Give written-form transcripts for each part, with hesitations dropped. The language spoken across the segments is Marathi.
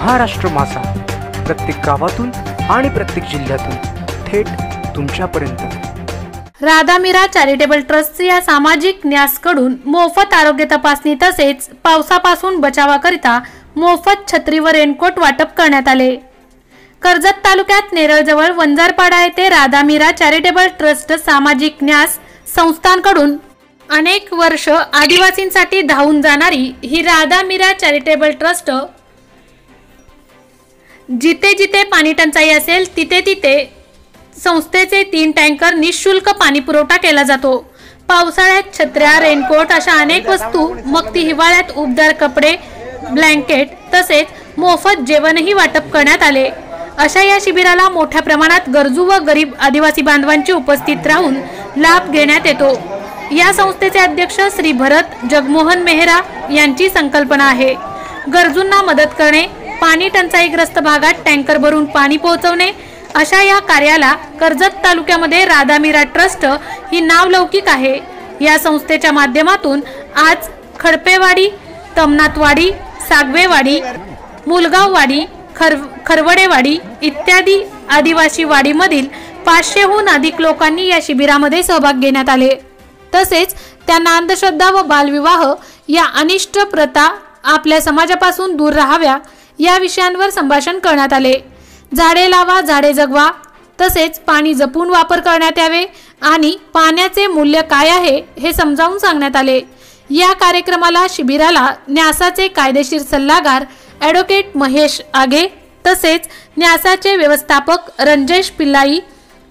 महाराष्ट्र माझा, प्रत्येक गावातून आणि प्रत्येक जिल्ह्यातून थेट तुमच्यापर्यंत। राधा मीरा चॅरिटेबल ट्रस्ट या सामाजिक न्यासकडून मोफत आरोग्य तपासणी तसेच पावसापासून बचावाकरिता मोफत छत्री व रेनकोट वाटप करण्यात आले। कर्जत तालुक्यात नेरळजवळ वंजारपाडा येथे राधा मीरा चॅरिटेबल ट्रस्ट सामाजिक न्यास संस्थांकडून अनेक वर्ष आदिवासींसाठी धावून जाणारी ही राधा मीरा चॅरिटेबल ट्रस्ट जिथे जिथे पाणी टंचाई असेल तिथे तिथे संस्थेचे 3 टँकर निःशुल्क पाणी पुरवठा केला जातो। पावसाळ्यात छत्र्या, रेनकोट अशा अनेक वस्तू, मग ती हिवाळ्यात उबदार कपडे, ब्लँकेट तसेच मोफत जेवणही वाटप करण्यात आले। अशा या शिबिराला मोठ्या प्रमाणात गरजू व गरीब आदिवासी बांधवांची उपस्थित राहून लाभ घेण्यात येतो। या संस्थेचे अध्यक्ष श्री भरत जगमोहन मेहरा यांची संकल्पना आहे। गरजूंना मदत करणे, पाणी टंचाईग्रस्त भागात टँकर भरून पाणी पोहोचवणे अशा या कार्याला कर्जत तालुक्यामध्ये राधा मीरा ट्रस्ट ही नावलौकिक आहे। या संस्थेच्या माध्यमातून आज खडपेवाडी, तमनाथवाडी, सागवेवाडी, मुलगाववाडी, खरवडेवाडी इत्यादी आदिवासी वाडीमधील 500हून अधिक लोकांनी या शिबिरामध्ये सहभाग घेण्यात आले। तसेच त्यांना अंधश्रद्धा व बालविवाह या अनिष्ट प्रथा आपल्या समाजापासून दूर राहाव्या या विषयांवर संभाषण करण्यात आले। झाडे लावा, झाडे जगवा तसेच पाणी जपून वापर करण्यात यावे आणि पाण्याचे मूल्य काय आहे हे समजावून सांगण्यात आले। या कार्यक्रमाला शिबिराला न्यासाचे कायदेशीर सल्लागार ॲडव्होकेट महेश आगे तसेच न्यासाचे व्यवस्थापक रंजेश पिल्लाई,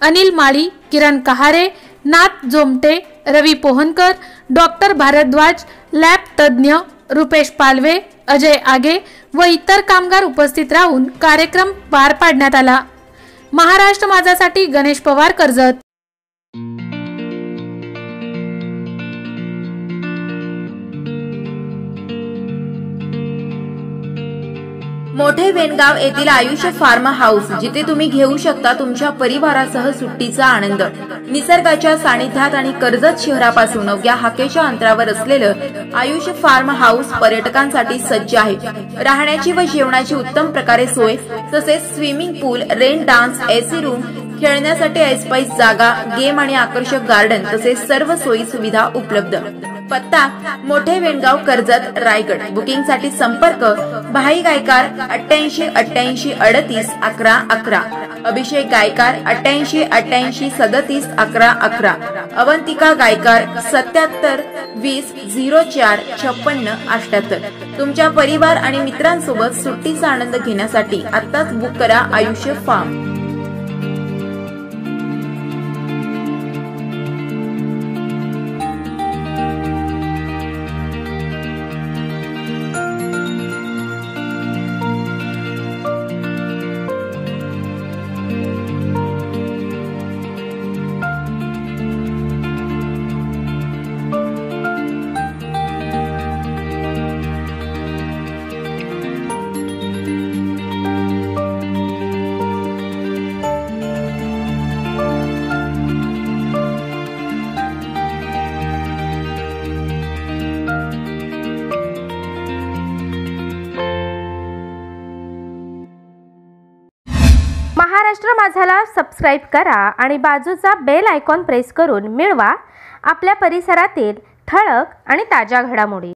अनिल माळी, किरण कहारे, नाथ झोमटे, रवी पोहनकर, डॉक्टर भारद्वाज, लॅब तज्ञ रुपेश पालवे, अजय आगे व इतर कामगार उपस्थित राहून कार्यक्रम पार पाडण्यात आला। महाराष्ट्र माझासाठी गणेश पवार, कर्जत। मोठे वेणगाव येथील आयुष्य फार्म हाऊस, जिथे तुम्ही घेऊ शकता तुमच्या परिवारासह सुट्टीचा आनंद। निसर्गाच्या सानिध्यात आणि कर्जत शहरापासून अवघ्या हाकेच्या अंतरावर असलेलं आयुष्य फार्म हाऊस पर्यटकांसाठी सज्ज आहे। राहण्याची व जेवणाची उत्तम प्रकारे सोय तसेच स्विमिंग पूल, रेन डान्स, एसी रूम, खेळण्यासाठी ऐसपैस जागा, गेम आणि आकर्षक गार्डन तसेच सर्व सोयी सुविधा उपलब्ध। पत्ता मोठे वेणगाव, कर्जत, रायगड। बुकिंगसाठी संपर्क भाई गायकार 88 88 38 11 11, अभिषेक गायकार 88 88 37 11 11, अवंतिका गायकार 77 20 04 56 78। तुमच्या परिवार आणि मित्रांसोबत सुट्टीचा आनंद घेण्यासाठी आत्ताच बुक करा आयुष्य फार्म। महाराष्ट्र माझाला सबस्क्राइब करा आणि बाजूचा बेल आयकॉन प्रेस करून मिळवा आपल्या परिसरातील ठळक आणि ताज्या घडामोडी।